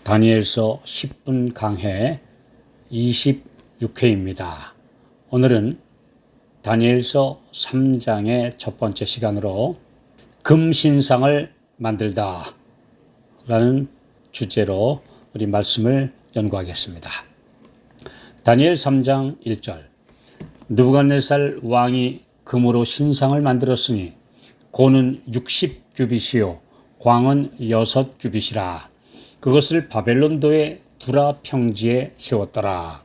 다니엘서 10분 강해 26회입니다. 오늘은 다니엘서 3장의 첫 번째 시간으로 금신상을 만들다 라는 주제로 우리 말씀을 연구하겠습니다. 다니엘 3장 1절 느부갓네살 왕이 금으로 신상을 만들었으니 고는 60규빗이요 광은 6규빗이라. 그것을 바벨론도의 두라 평지에 세웠더라.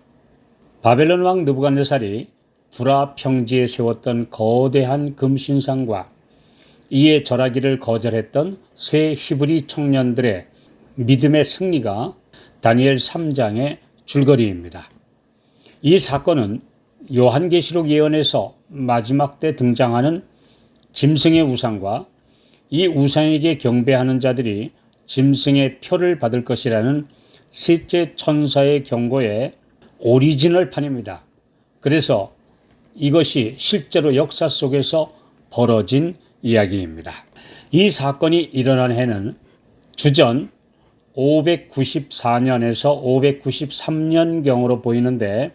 바벨론 왕 느부갓네살이 두라 평지에 세웠던 거대한 금신상과 이에 절하기를 거절했던 세 히브리 청년들의 믿음의 승리가 다니엘 3장의 줄거리입니다. 이 사건은 요한계시록 예언에서 마지막 때 등장하는 짐승의 우상과 이 우상에게 경배하는 자들이 짐승의 표를 받을 것이라는 셋째 천사의 경고의 오리지널판입니다. 그래서 이것이 실제로 역사 속에서 벌어진 이야기입니다. 이 사건이 일어난 해는 주전 594년에서 593년경으로 보이는데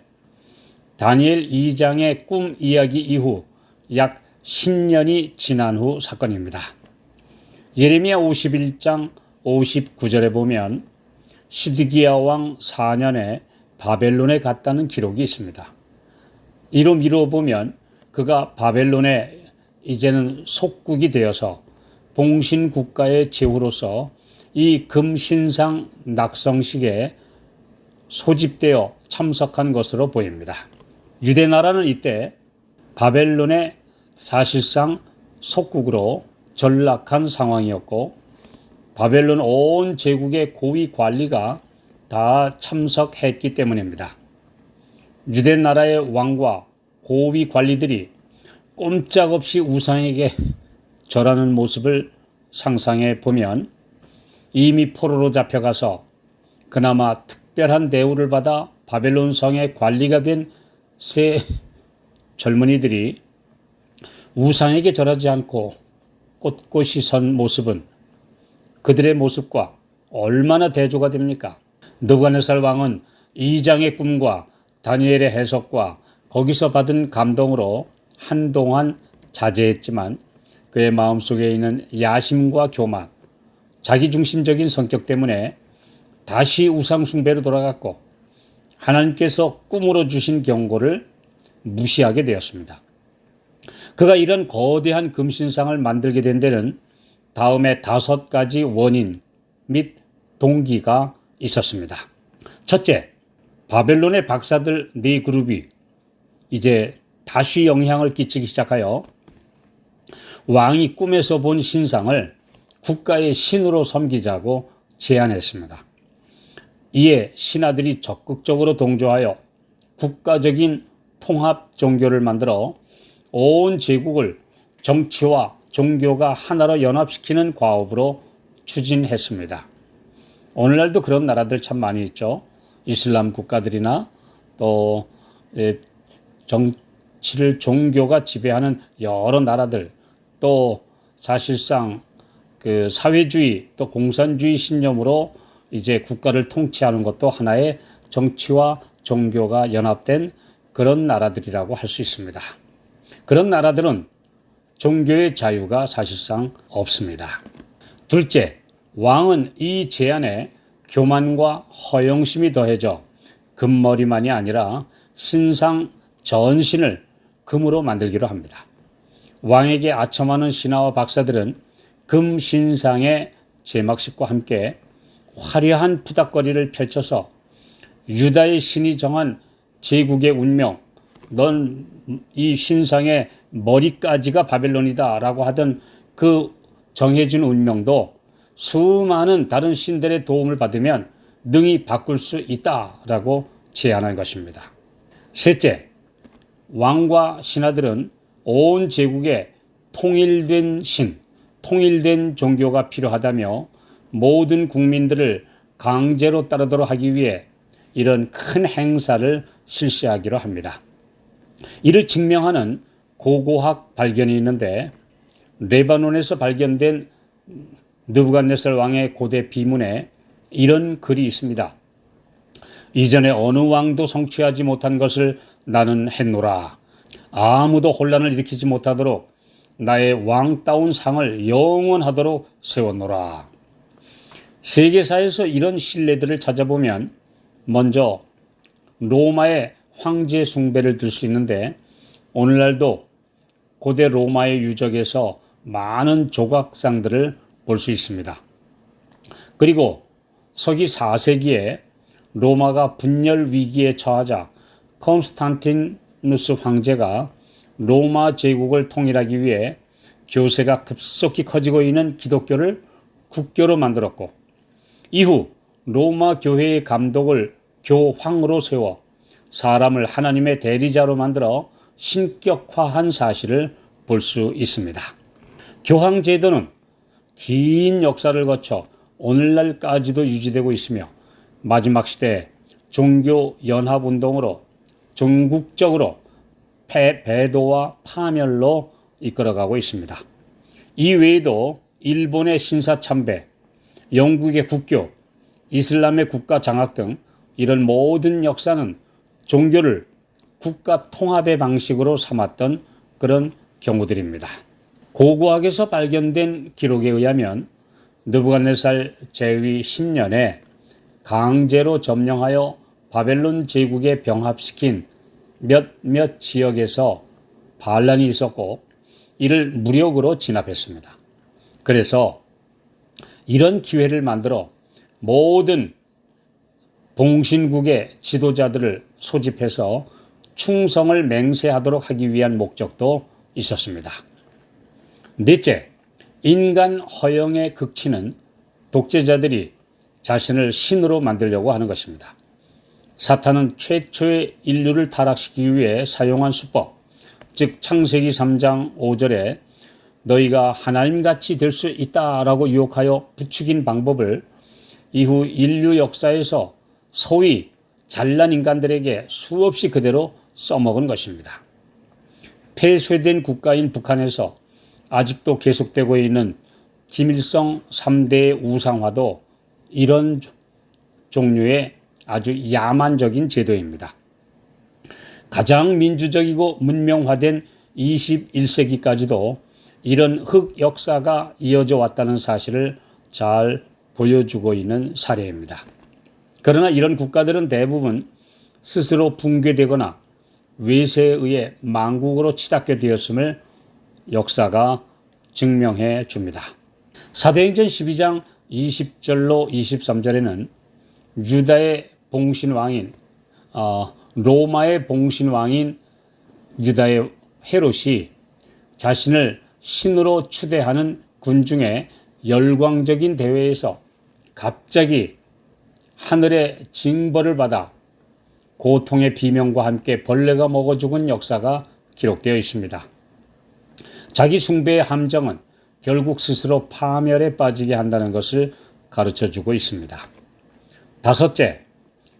다니엘 2장의 꿈 이야기 이후 약 10년이 지난 후 사건입니다. 예레미야 51장 59절에 보면 시드기야 왕 4년에 바벨론에 갔다는 기록이 있습니다. 이로 미뤄보면 그가 바벨론에 이제는 속국이 되어서 봉신국가의 제후로서 이 금신상 낙성식에 소집되어 참석한 것으로 보입니다. 유대나라는 이때 바벨론의 사실상 속국으로 전락한 상황이었고 바벨론 온 제국의 고위 관리가 다 참석했기 때문입니다. 유대 나라의 왕과 고위 관리들이 꼼짝없이 우상에게 절하는 모습을 상상해 보면 이미 포로로 잡혀가서 그나마 특별한 대우를 받아 바벨론 성의 관리가 된 세 젊은이들이 우상에게 절하지 않고 꼿꼿이 선 모습은 그들의 모습과 얼마나 대조가 됩니까? 느부갓네살 왕은 2장의 꿈과 다니엘의 해석과 거기서 받은 감동으로 한동안 자제했지만 그의 마음속에 있는 야심과 교만, 자기중심적인 성격 때문에 다시 우상 숭배로 돌아갔고 하나님께서 꿈으로 주신 경고를 무시하게 되었습니다. 그가 이런 거대한 금신상을 만들게 된 데는 다음에 5가지 원인 및 동기가 있었습니다. 첫째, 바벨론의 박사들 4그룹이 이제 다시 영향을 끼치기 시작하여 왕이 꿈에서 본 신상을 국가의 신으로 섬기자고 제안했습니다. 이에 신하들이 적극적으로 동조하여 국가적인 통합 종교를 만들어 온 제국을 정치와 종교가 하나로 연합시키는 과업으로 추진했습니다. 오늘날도 그런 나라들 참 많이 있죠. 이슬람 국가들이나 또 정치를 종교가 지배하는 여러 나라들, 또 사실상 그 사회주의 또 공산주의 신념으로 이제 국가를 통치하는 것도 하나의 정치와 종교가 연합된 그런 나라들이라고 할 수 있습니다. 그런 나라들은 종교의 자유가 사실상 없습니다. 둘째, 왕은 이 제안에 교만과 허영심이 더해져 금머리만이 아니라 신상 전신을 금으로 만들기로 합니다. 왕에게 아첨하는 신하와 박사들은 금 신상의 제막식과 함께 화려한 푸닥거리를 펼쳐서 유다의 신이 정한 제국의 운명, 넌 이 신상의 머리까지가 바벨론이다 라고 하던 그 정해진 운명도 수많은 다른 신들의 도움을 받으면 능히 바꿀 수 있다라고 제안한 것입니다. 셋째, 왕과 신하들은 온 제국에 통일된 신, 통일된 종교가 필요하다며 모든 국민들을 강제로 따르도록 하기 위해 이런 큰 행사를 실시하기로 합니다. 이를 증명하는 고고학 발견이 있는데 레바논에서 발견된 느부갓네살 왕의 고대 비문에 이런 글이 있습니다. 이전에 어느 왕도 성취하지 못한 것을 나는 했노라. 아무도 혼란을 일으키지 못하도록 나의 왕다운 상을 영원하도록 세웠노라. 세계사에서 이런 신뢰들을 찾아보면 먼저 로마의 황제 숭배를 들 수 있는데, 오늘날도 고대 로마의 유적에서 많은 조각상들을 볼 수 있습니다. 그리고 서기 4세기에 로마가 분열 위기에 처하자 콘스탄티누스 황제가 로마 제국을 통일하기 위해 교세가 급속히 커지고 있는 기독교를 국교로 만들었고, 이후 로마 교회의 감독을 교황으로 세워 사람을 하나님의 대리자로 만들어 신격화한 사실을 볼 수 있습니다. 교황 제도는 긴 역사를 거쳐 오늘날까지도 유지되고 있으며, 마지막 시대 종교 연합운동으로 전국적으로 배도와 파멸로 이끌어가고 있습니다. 이 외에도 일본의 신사참배, 영국의 국교, 이슬람의 국가 장악 등 이런 모든 역사는 종교를 국가 통합의 방식으로 삼았던 그런 경우들입니다. 고고학에서 발견된 기록에 의하면 느부갓네살 제위 10년에 강제로 점령하여 바벨론 제국에 병합시킨 몇몇 지역에서 반란이 있었고, 이를 무력으로 진압했습니다. 그래서 이런 기회를 만들어 모든 봉신국의 지도자들을 소집해서 충성을 맹세하도록 하기 위한 목적도 있었습니다. 넷째, 인간 허영의 극치는 독재자들이 자신을 신으로 만들려고 하는 것입니다. 사탄은 최초의 인류를 타락시키기 위해 사용한 수법, 즉 창세기 3장 5절에 너희가 하나님같이 될 수 있다라고 유혹하여 부추긴 방법을 이후 인류 역사에서 소위 잘난 인간들에게 수없이 그대로 써먹은 것입니다. 폐쇄된 국가인 북한에서 아직도 계속되고 있는 김일성 3대 우상화도 이런 종류의 아주 야만적인 제도입니다. 가장 민주적이고 문명화된 21세기까지도 이런 흑역사가 이어져 왔다는 사실을 잘 보여주고 있는 사례입니다. 그러나 이런 국가들은 대부분 스스로 붕괴되거나 외세에 의해 망국으로 치닫게 되었음을 역사가 증명해 줍니다. 사도행전 12장 20절로 23절에는 유다의 봉신왕인 로마의 봉신왕인 유다의 헤롯이 자신을 신으로 추대하는 군중의 열광적인 대회에서 갑자기 하늘의 징벌을 받아 고통의 비명과 함께 벌레가 먹어 죽은 역사가 기록되어 있습니다. 자기 숭배의 함정은 결국 스스로 파멸에 빠지게 한다는 것을 가르쳐주고 있습니다. 다섯째,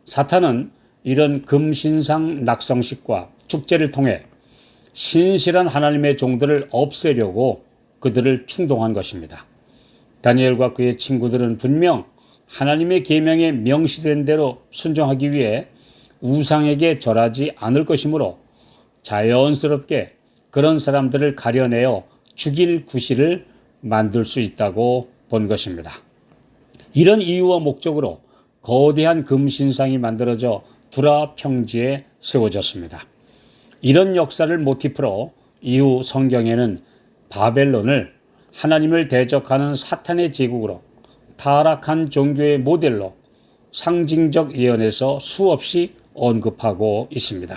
사탄은 이런 금신상 낙성식과 축제를 통해 신실한 하나님의 종들을 없애려고 그들을 충동한 것입니다. 다니엘과 그의 친구들은 분명 하나님의 계명에 명시된 대로 순종하기 위해 우상에게 절하지 않을 것이므로 자연스럽게 그런 사람들을 가려내어 죽일 구실을 만들 수 있다고 본 것입니다. 이런 이유와 목적으로 거대한 금신상이 만들어져 두라 평지에 세워졌습니다. 이런 역사를 모티프로 이후 성경에는 바벨론을 하나님을 대적하는 사탄의 제국으로, 타락한 종교의 모델로 상징적 예언에서 수없이 언급하고 있습니다.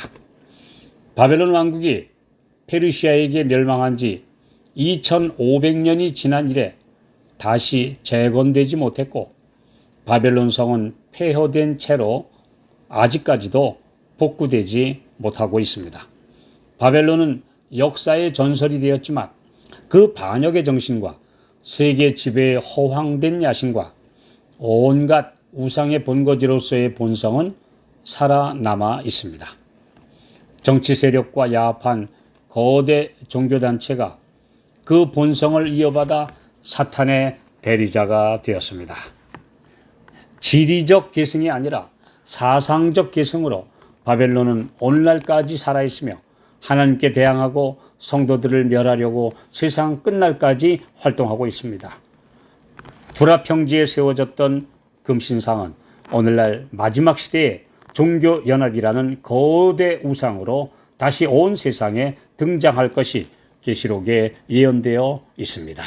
바벨론 왕국이 페르시아에게 멸망한 지 2500년이 지난 이래 다시 재건되지 못했고, 바벨론 성은 폐허된 채로 아직까지도 복구되지 못하고 있습니다. 바벨론은 역사의 전설이 되었지만 그 반역의 정신과 세계 지배의 허황된 야심과 온갖 우상의 본거지로서의 본성은 살아남아 있습니다. 정치 세력과 야합한 거대 종교단체가 그 본성을 이어받아 사탄의 대리자가 되었습니다. 지리적 계승이 아니라 사상적 계승으로 바벨론은 오늘날까지 살아있으며 하나님께 대항하고 성도들을 멸하려고 세상 끝날까지 활동하고 있습니다. 불합평지에 세워졌던 금신상은 오늘날 마지막 시대의 종교연합이라는 거대 우상으로 다시 온 세상에 등장할 것이 계시록에 예언되어 있습니다.